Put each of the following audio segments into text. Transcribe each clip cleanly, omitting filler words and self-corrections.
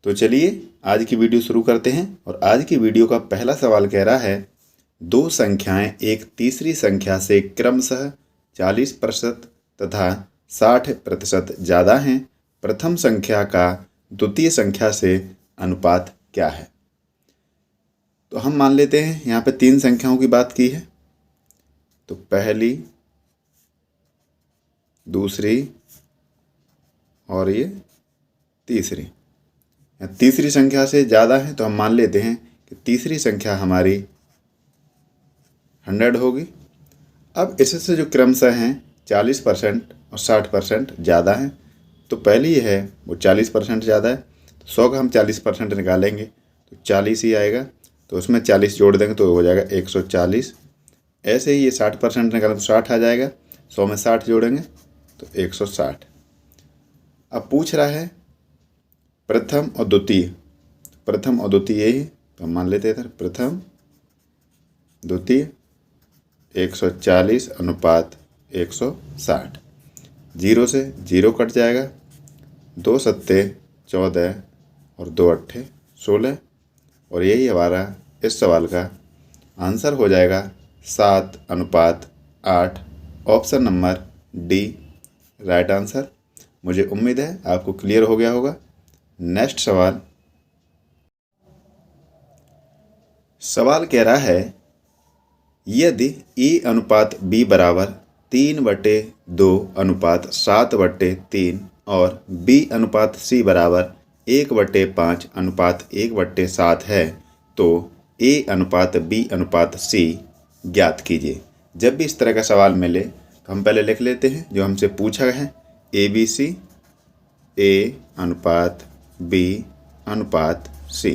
तो चलिए आज की वीडियो शुरू करते हैं। और आज की वीडियो का पहला सवाल कह रहा है, दो संख्याएं एक तीसरी संख्या से क्रमशः 40% तथा 60% ज़्यादा हैं। प्रथम संख्या का द्वितीय संख्या से अनुपात क्या है। तो हम मान लेते हैं यहाँ पे तीन संख्याओं की बात की है, तो पहली, दूसरी और ये तीसरी। तीसरी संख्या से ज़्यादा है तो हम मान लेते हैं कि तीसरी संख्या हमारी 100 होगी। अब इससे जो क्रमशः हैं 40% और 60% ज़्यादा हैं, तो पहली है वो 40% ज़्यादा है, तो 100 का हम 40% निकालेंगे तो 40 ही आएगा, तो उसमें 40 जोड़ देंगे तो हो जाएगा 140। ऐसे ही ये 60% निकालें तो 60 आ जाएगा, 100 में 60 जोड़ेंगे तो 160। अब पूछ रहा है प्रथम और द्वितीय, प्रथम और द्वितीय यही, तो हम मान लेते हैं इधर प्रथम द्वितीय 140 अनुपात 160। 0 से 0 कट जाएगा, 2 सत्ते 14 और 2 अट्ठे 16, और यही हमारा इस सवाल का आंसर हो जाएगा 7 अनुपात 8। Option number D right answer. मुझे उम्मीद है आपको क्लियर हो गया होगा। नेक्स्ट सवाल कह रहा है, यदि ए अनुपात बी बराबर 3/2 अनुपात 7/3 और बी अनुपात सी बराबर 1/5 अनुपात 1/7 है, तो ए अनुपात बी अनुपात सी ज्ञात कीजिए। जब भी इस तरह का सवाल मिले तो हम पहले लिख लेते हैं जो हमसे पूछा है, ABC, ए अनुपात बी अनुपात सी।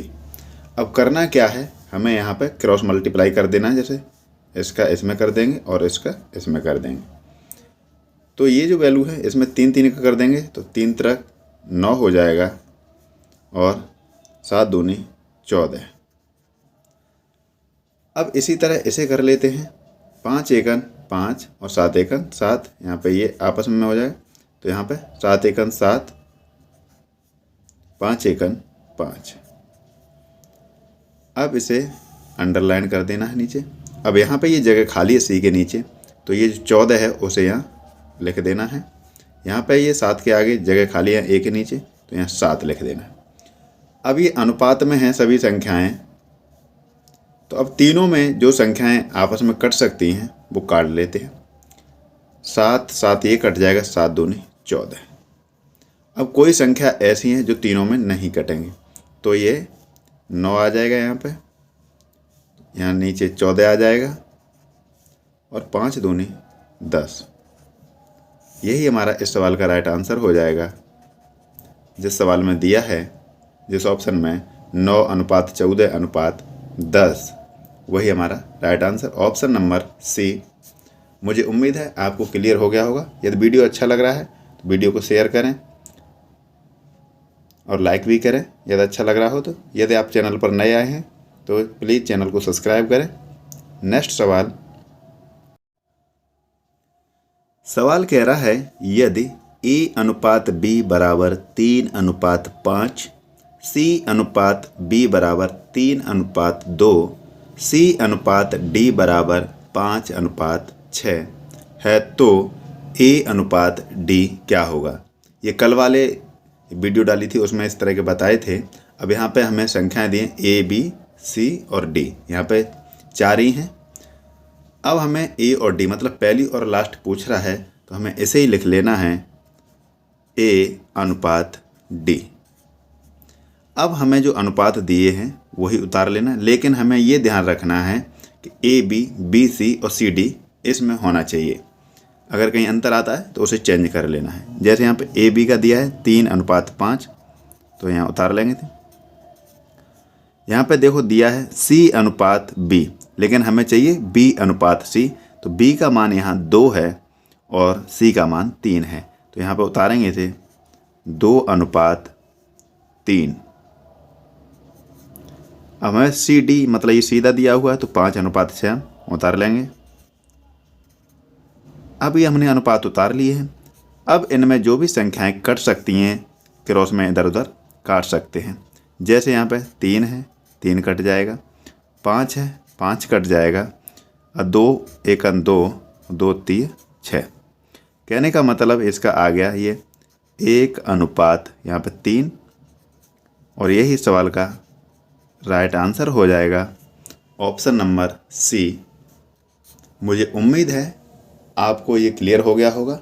अब करना क्या है, हमें यहाँ पे क्रॉस मल्टीप्लाई कर देना है, जैसे इसका इसमें कर देंगे और इसका इसमें कर देंगे। तो ये जो वैल्यू है इसमें 3 का कर देंगे तो 3 त्रिक 9 हो जाएगा और 7 दूनी 14। अब इसी तरह इसे कर लेते हैं, 5 एकन 5 और 7 एकन 7, यहाँ पे ये आपस में हो जाए तो यहाँ पे 7 एकन 7, 5 एकन 5। अब इसे अंडरलाइन कर देना है नीचे। अब यहाँ पे ये जगह खाली है सी के नीचे, तो ये जो 14 है उसे यहाँ लिख देना है। यहाँ पे ये 7 के आगे जगह खाली है ए के नीचे, तो यहाँ 7 लिख देना है। अब ये अनुपात में हैं सभी संख्याएं, तो अब तीनों में जो संख्याएं आपस में कट सकती हैं वो काट लेते हैं। 7 7 ये कट जाएगा, 7 दूनी 14। अब कोई संख्या ऐसी है जो तीनों में नहीं कटेंगी, तो ये 9 आ जाएगा, यहाँ नीचे 14 आ जाएगा और 5 दूनी 10। यही हमारा इस सवाल का राइट आंसर हो जाएगा। जिस सवाल में दिया है, जिस ऑप्शन में 9 अनुपात 14 अनुपात 10, वही हमारा right answer, option number C. मुझे उम्मीद है आपको क्लियर हो गया होगा। यदि वीडियो अच्छा लग रहा है तो वीडियो को शेयर करें और लाइक भी करें यदि अच्छा लग रहा हो तो। यदि आप चैनल पर नए आए हैं तो प्लीज़ चैनल को सब्सक्राइब करें। नेक्स्ट सवाल कह रहा है, यदि ए अनुपात बी बराबर 3 अनुपात 5, सी अनुपात बी बराबर 3 अनुपात 2, सी अनुपात डी बराबर 5 अनुपात 6 है, तो ए अनुपात डी क्या होगा। ये कल वाले वीडियो डाली थी उसमें इस तरह के बताए थे। अब यहाँ पे हमें संख्याएं दी हैं ए बी सी और डी, यहाँ पे 4 ही हैं। अब हमें ए और डी मतलब पहली और लास्ट पूछ रहा है, तो हमें ऐसे ही लिख लेना है ए अनुपात डी। अब हमें जो अनुपात दिए हैं वही उतार लेना है, लेकिन हमें ये ध्यान रखना है कि ए बी बी सी और सी डी इसमें होना चाहिए। अगर कहीं अंतर आता है तो उसे चेंज कर लेना है। जैसे यहाँ पे ए बी का दिया है 3 अनुपात 5, तो यहाँ उतार लेंगे थे। यहाँ पे देखो दिया है सी अनुपात बी, लेकिन हमें चाहिए बी अनुपात सी, तो बी का मान यहाँ 2 है और सी का मान 3 है, तो यहाँ पे उतारेंगे थे 2 अनुपात 3। अब हमें सी डी मतलब ये सीधा दिया हुआ है तो 5 अनुपात 6 उतार लेंगे। अब ये हमने अनुपात उतार लिए हैं। अब इनमें जो भी संख्याएं कट सकती हैं क्रॉस में इधर उधर काट सकते हैं। जैसे यहाँ पे 3 है, 3 कट जाएगा, 5 है, 5 कट जाएगा, और 2 1 2, 2 3 6। कहने का मतलब इसका आ गया ये 1 अनुपात यहाँ पे 3, और यही सवाल का राइट आंसर हो जाएगा ऑप्शन नंबर सी। मुझे उम्मीद है आपको ये क्लियर हो गया होगा।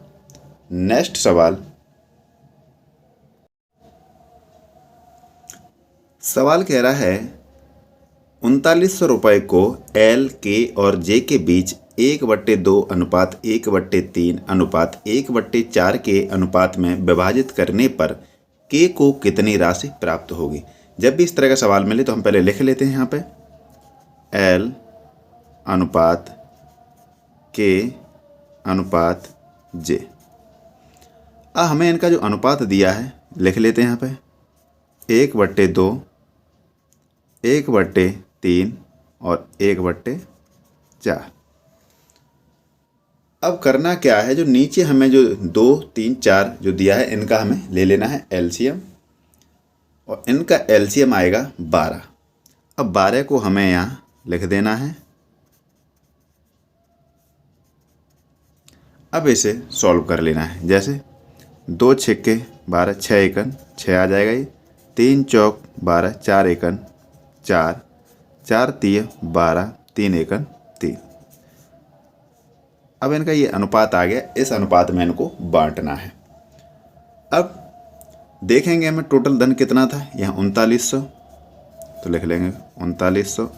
नेक्स्ट सवाल कह रहा है 3900 रुपये को एल, के और जे के बीच 1/2 अनुपात 1/3 अनुपात 1/4 के अनुपात में विभाजित करने पर के को कितनी राशि प्राप्त होगी। जब भी इस तरह का सवाल मिले तो हम पहले लिख लेते हैं यहाँ पे एल अनुपात के अनुपात जे। हमें इनका जो अनुपात दिया है लिख लेते हैं यहाँ पे 1/2, 1/3 और 1/4। अब करना क्या है, जो नीचे हमें जो 2 3 4 जो दिया है इनका हमें ले लेना है एलसीएम, और इनका एलसीएम आएगा 12। अब 12 को हमें यहाँ लिख देना है। अब इसे सॉल्व कर लेना है। जैसे 2 छक्के 12, 6 एकन 6 आ जाएगा ये, 3 चौक 12, 4 एकन 4, 4 तिये 12, 3 एकन 3। अब इनका ये अनुपात आ गया, इस अनुपात में इनको बांटना है। अब देखेंगे हमें टोटल धन कितना था, यहाँ 3900, तो लिख लेंगे 3900।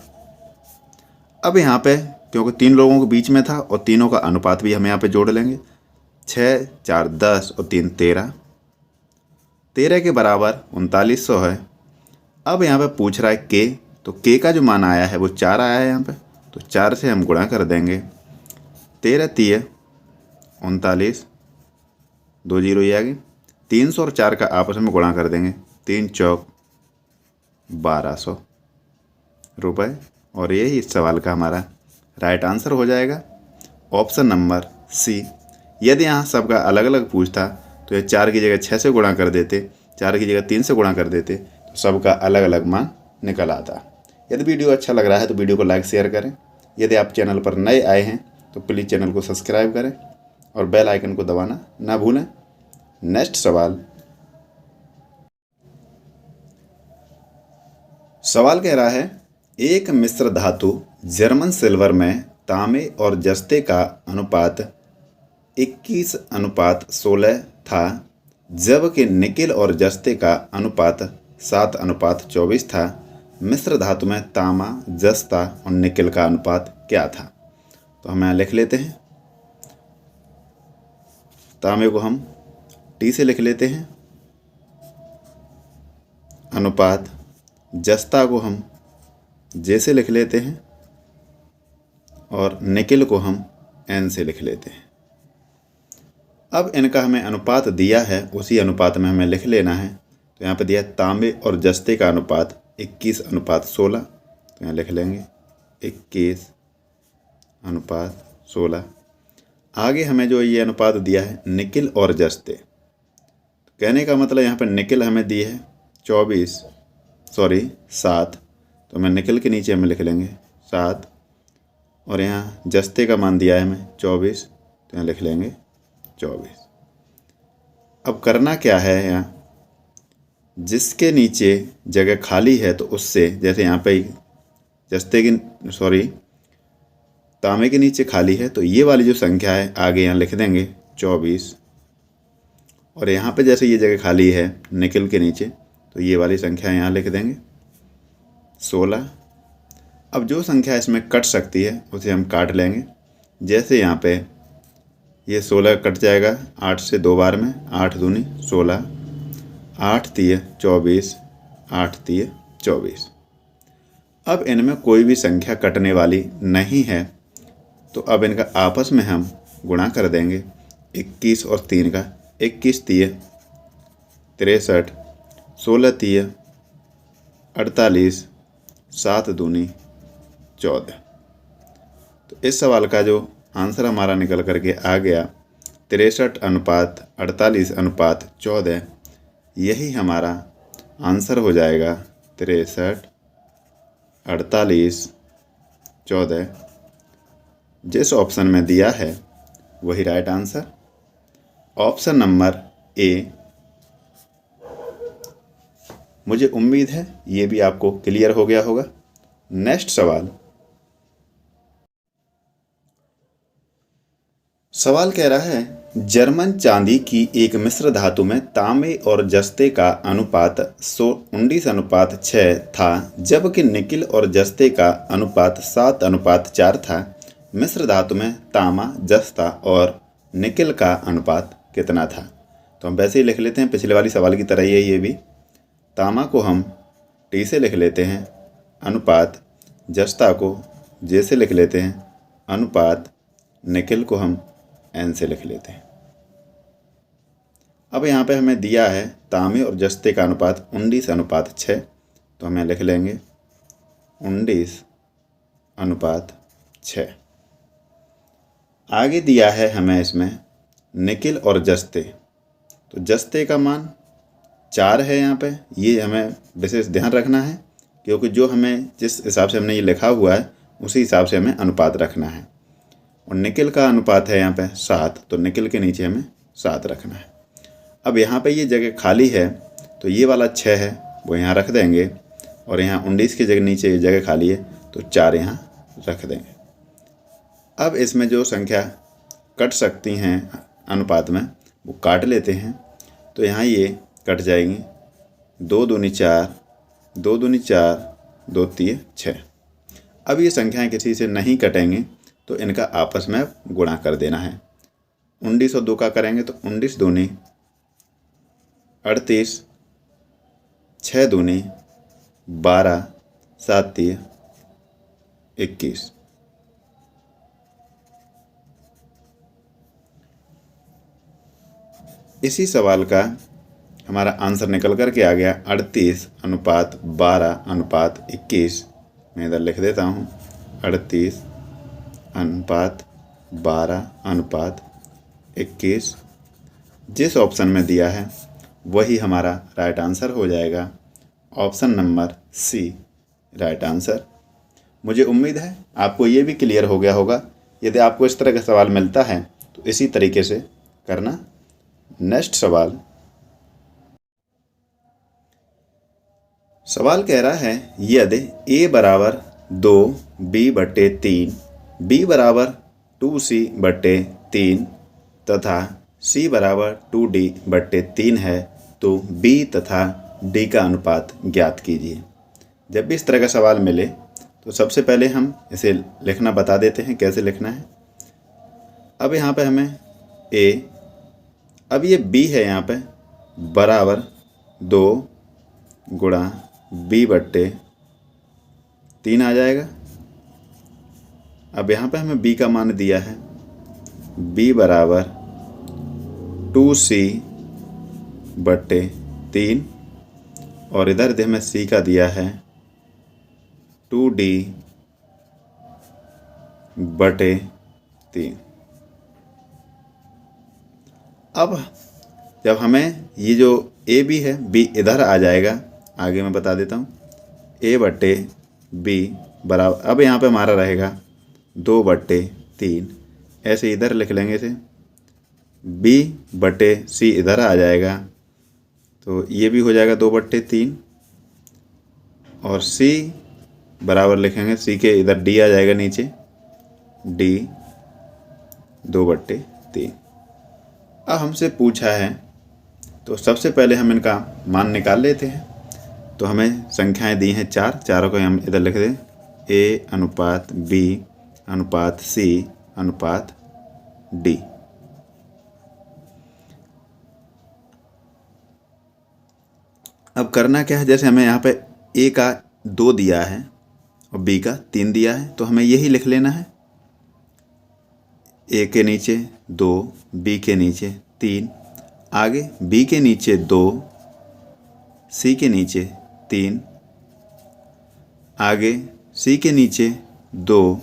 अब यहाँ पे क्योंकि 3 लोगों के बीच में था और तीनों का अनुपात भी हम यहाँ पे जोड़ लेंगे, 6 4 10 और 3 13, 13 के बराबर 3900 है। अब यहाँ पे पूछ रहा है के, तो के का जो मान आया है वो 4 आया है यहाँ पे, तो 4 से हम गुणा कर देंगे। 13 तिये 39, 2 जीरो ये आ गई। 300 और 4 का आपस में गुणा कर देंगे, 3 चौक 1200 रुपये, और यही इस सवाल का हमारा राइट आंसर हो जाएगा ऑप्शन नंबर सी। यदि यहाँ सबका अलग अलग पूछता तो ये 4 की जगह 6 से गुणा कर देते, 4 की जगह 3 से गुणा कर देते, तो सबका अलग अलग मान निकल आता। यदि वीडियो अच्छा लग रहा है तो वीडियो को लाइक शेयर करें। यदि आप चैनल पर नए आए हैं तो प्लीज़ चैनल को सब्सक्राइब करें और बेल आइकन को दबाना ना भूलें। नेक्स्ट सवाल कह रहा है एक मिश्र धातु जर्मन सिल्वर में तांबे और जस्ते का अनुपात 21:16 था, जबकि निकिल और जस्ते का अनुपात 7:24 था। मिश्र धातु में तांबा, जस्ता और निकिल का अनुपात क्या था। तो हम यहाँ लिख लेते हैं, तांबे को हम टी से लिख लेते हैं, अनुपात जस्ता को हम जे से लिख लेते हैं, और निकिल को हम एन से लिख लेते हैं। अब इनका हमें अनुपात दिया है, उसी अनुपात में हमें लिख लेना है। तो यहाँ पे दिया है तांबे और जस्ते का अनुपात 21:16, तो यहाँ लिख लेंगे 21:16। आगे हमें जो ये अनुपात दिया है निकिल और जस्ते, कहने का मतलब यहाँ पे निकिल हमें दी है 7, तो मैं निकिल के नीचे हमें लिख लेंगे 7, और यहाँ जस्ते का मान दिया है हमें 24, तो यहाँ लिख लेंगे 24। अब करना क्या है, यहाँ जिसके नीचे जगह खाली है तो उससे, जैसे यहाँ पे तांबे के नीचे खाली है तो ये वाली जो संख्या है आगे यहाँ लिख देंगे 24, और यहाँ पे जैसे ये जगह खाली है निकिल के नीचे तो ये वाली संख्या यहाँ लिख देंगे 16। अब जो संख्या इसमें कट सकती है उसे हम काट लेंगे। जैसे यहाँ पे ये 16 कट जाएगा 8 से 2 बार में, 8 दूनी 16, 8 तिये 24, 8 तिये 24। अब इनमें कोई भी संख्या कटने वाली नहीं है, तो अब इनका आपस में हम गुणा कर देंगे। 21 और 3 का, 21 तिये 63, 16 तिये 48, 7 दूनी 14। तो इस सवाल का जो आंसर हमारा निकल करके आ गया 63:48:14, यही हमारा आंसर हो जाएगा 63, 48, 14 जिस ऑप्शन में दिया है वही right answer. Option number A. मुझे उम्मीद है ये भी आपको क्लियर हो गया होगा। नेक्स्ट सवाल कह रहा है जर्मन चांदी की एक मिश्र धातु में तांबे और जस्ते का अनुपात 19:6 था, जबकि निकिल और जस्ते का अनुपात 7:4 था। मिश्र धातु में तांबा, जस्ता और निकिल का अनुपात कितना था? तो हम वैसे ही लिख लेते हैं, पिछले वाली सवाल की तरह ही है ये भी। तांबा को हम टी से लिख लेते हैं अनुपात, जस्ता को जे से लिख लेते हैं अनुपात, निकिल को हम एन से लिख लेते हैं। अब यहाँ पे हमें दिया है तांबे और जस्ते का अनुपात 19:6, तो हमें लिख लेंगे 19:6। आगे दिया है हमें इसमें निकिल और जस्ते, तो जस्ते का मान 4 है यहाँ पे। ये हमें विशेष ध्यान रखना है, क्योंकि जो हमें जिस हिसाब से हमने ये लिखा हुआ है उसी हिसाब से हमें अनुपात रखना है। और निकिल का अनुपात है यहाँ पे 7, तो निकिल के नीचे हमें 7 रखना है। अब यहाँ पे ये जगह खाली है, तो ये वाला 6 है वो यहाँ रख देंगे, और यहाँ 19 की जगह नीचे ये जगह खाली है तो 4 यहाँ रख देंगे। अब इसमें जो संख्या कट सकती हैं अनुपात में वो काट लेते हैं, तो यहाँ ये कट जाएंगी। 2 दूनी 4, 2 दूनी 4, 2 तिये 6। अब ये संख्याएं किसी से नहीं कटेंगी, तो इनका आपस में गुणा कर देना है। 19 और 2 का करेंगे तो 19 दूनी 38, 6 दूनी 12, 7 तिये 21। इसी सवाल का हमारा आंसर निकल कर के आ गया 38:12:21। मैं इधर लिख देता हूँ 38:12:21। जिस ऑप्शन में दिया है वही हमारा राइट आंसर हो जाएगा। Option number C right answer. मुझे उम्मीद है आपको ये भी क्लियर हो गया होगा। यदि आपको इस तरह का सवाल मिलता है तो इसी तरीके से करना। नेक्स्ट सवाल कह रहा है यदि a बराबर 2 b/3, b बराबर 2c/3 तथा c बराबर 2d/3 है तो b तथा d का अनुपात ज्ञात कीजिए। जब भी इस तरह का सवाल मिले तो सबसे पहले हम इसे लिखना बता देते हैं कैसे लिखना है। अब यहाँ पे हमें a, अब ये b है यहाँ पे बराबर 2 गुणा b/3 आ जाएगा। अब यहाँ पे हमें b का मान दिया है b बराबर 2c/3 और इधर हमें c का दिया है 2d/3। अब जब हमें ये जो a b है b इधर आ जाएगा, आगे मैं बता देता हूँ a/b बराबर, अब यहाँ पे हमारा रहेगा 2/3। ऐसे इधर लिख लेंगे इसे, b/c इधर आ जाएगा तो ये भी हो जाएगा 2/3 और c बराबर लिखेंगे, c के इधर d आ जाएगा नीचे, d 2/3। अब हमसे पूछा है तो सबसे पहले हम इनका मान निकाल लेते हैं। तो हमें संख्याएं दी हैं 4, चारों को हम इधर लिख दें a/b/c/d। अब करना क्या है, जैसे हमें यहाँ पे a का 2 दिया है और b का 3 दिया है तो हमें यही लिख लेना है। a के नीचे 2, b के नीचे 3, आगे b के नीचे 2, c के नीचे 3, आगे c के नीचे 2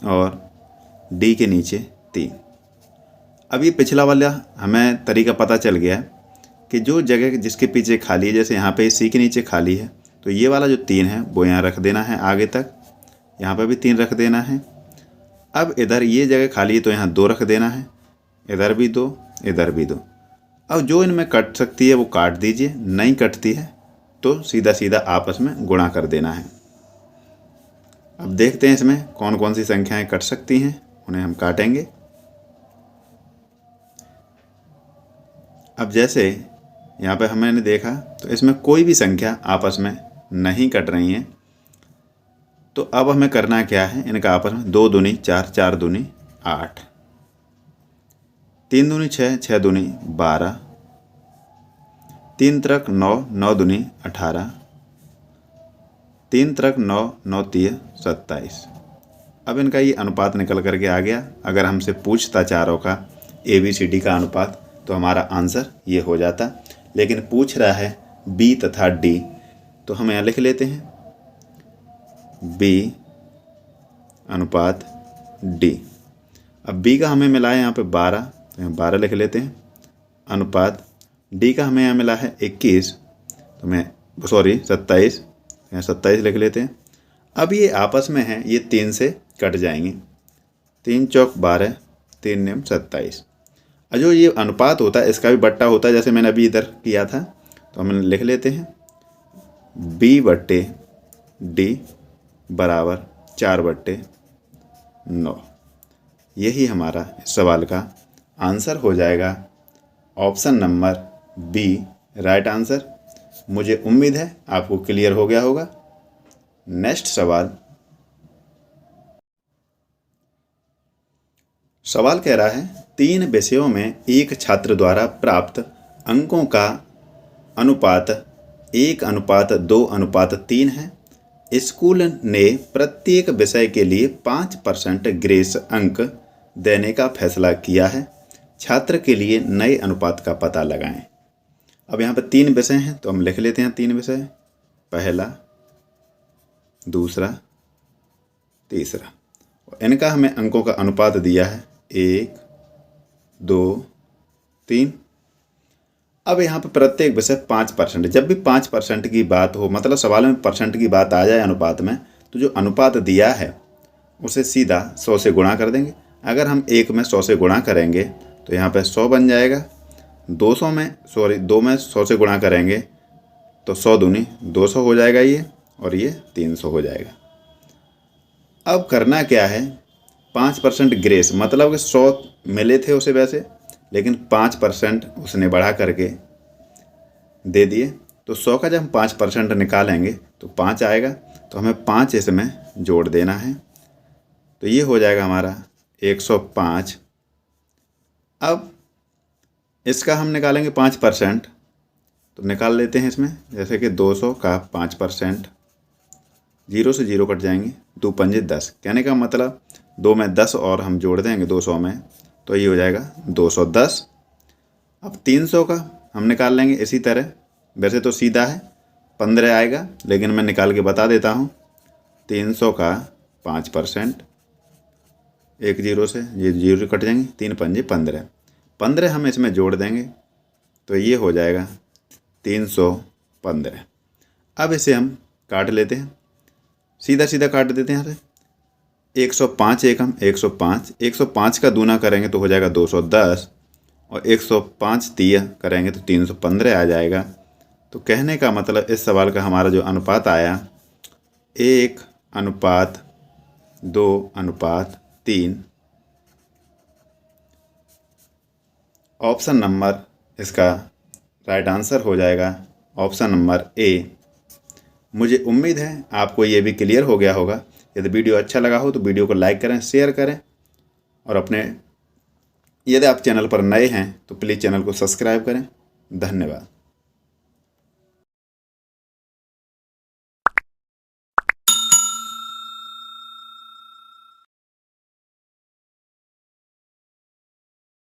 और d के नीचे 3। अब ये पिछला वाला हमें तरीका पता चल गया कि जो जगह जिसके पीछे खाली है, जैसे यहाँ पे c के नीचे खाली है तो ये वाला जो 3 है वो यहाँ रख देना है आगे तक, यहाँ पर भी 3 रख देना है। अब इधर ये जगह खाली है तो यहाँ 2 रख देना है, इधर भी 2, इधर भी 2। अब जो इनमें कट सकती है वो काट दीजिए, नहीं कटती है तो सीधा सीधा आपस में गुणा कर देना है। अब देखते हैं इसमें कौन कौन सी संख्याएं कट सकती हैं, उन्हें हम काटेंगे। अब जैसे यहाँ पे हमने देखा तो इसमें कोई भी संख्या आपस में नहीं कट रही है, तो अब हमें करना क्या है, इनका आपस में 2 दूनी 4, 4 दूनी 8, 3 दूनी 6, 6 दूनी 12, 3 त्रिक 9, 9 दूनी 18, 3 त्रिक 9, 9 तिया 27। अब इनका ये अनुपात निकल करके आ गया। अगर हमसे पूछता चारों का ABCD का अनुपात तो हमारा आंसर ये हो जाता, लेकिन पूछ रहा है B तथा D, तो हम यहाँ लिख लेते हैं B अनुपात D। अब B का हमें मिला है यहाँ पे 12, तो यहाँ 12 लिख लेते हैं। अनुपात D का हमें यहाँ मिला है 21, तो मैं 27, यहाँ 27 लिख लेते हैं। अब ये आपस में है, ये 3 से कट जाएंगे, 3 चौक 12, 3 नियम 27। और जो ये अनुपात होता है इसका भी बट्टा होता है, जैसे मैंने अभी इधर किया था, तो हम लिख लेते हैं B/D बराबर 4/9। यही हमारा इस सवाल का आंसर हो जाएगा, option number B right answer. मुझे उम्मीद है आपको क्लियर हो गया होगा। नेक्स्ट सवाल कह रहा है 3 विषयों में एक छात्र द्वारा प्राप्त अंकों का अनुपात 1:2:3 है। स्कूल ने प्रत्येक विषय के लिए 5% ग्रेस अंक देने का फैसला किया है। छात्र के लिए नए अनुपात का पता लगाएं। अब यहाँ पर 3 विषय हैं तो हम लिख लेते हैं 3 विषय, पहला, दूसरा, तीसरा। इनका हमें अंकों का अनुपात दिया है 1, 2, 3। अब यहाँ पर प्रत्येक विषय 5%। जब भी 5% की बात हो, मतलब सवाल में परसेंट की बात आ जाए अनुपात में, तो जो अनुपात दिया है उसे सीधा 100 से गुणा कर देंगे। अगर हम 1 में 100 से गुणा करेंगे तो यहाँ पे 100 बन जाएगा। 2 में 100 से गुणा करेंगे तो 100 दूनी 200 हो जाएगा ये, और ये 300 हो जाएगा। अब करना क्या है, 5% ग्रेस, मतलब कि 100 मिले थे उसे वैसे, लेकिन 5% उसने बढ़ा करके दे दिए, तो 100 का जब हम 5% निकालेंगे तो 5 आएगा, तो हमें 5 इसमें जोड़ देना है, तो ये हो जाएगा हमारा 105। अब इसका हम निकालेंगे 5%, तो निकाल लेते हैं इसमें, जैसे कि 200 का 5%, 0 से 0 कट जाएंगे, 2 पंजे 10। कहने का मतलब 2 में 10 और हम जोड़ देंगे 200 में, तो ये हो जाएगा 210। अब 300 का हम निकाल लेंगे इसी तरह, वैसे तो सीधा है 15 आएगा, लेकिन मैं निकाल के बता देता हूँ। 300 का 5%, 1 0 से ये 0 कट जाएंगे, 3 पंजे 15, 15 हम इसमें जोड़ देंगे, तो ये हो जाएगा 315। अब इसे हम काट लेते हैं, सीधा सीधा काट देते हैं यहाँ से। 105 एकम 105, 105 का दूना करेंगे तो हो जाएगा 210, और 105 तिया करेंगे तो 315 आ जाएगा। तो कहने का मतलब इस सवाल का हमारा जो अनुपात आया 1:2:3। ऑप्शन नंबर इसका राइट आंसर हो जाएगा, ऑप्शन नंबर A। मुझे उम्मीद है आपको ये भी क्लियर हो गया होगा। यदि वीडियो अच्छा लगा हो तो वीडियो को लाइक करें, शेयर करें, और यदि आप चैनल पर नए हैं तो प्लीज़ चैनल को सब्सक्राइब करें। धन्यवाद।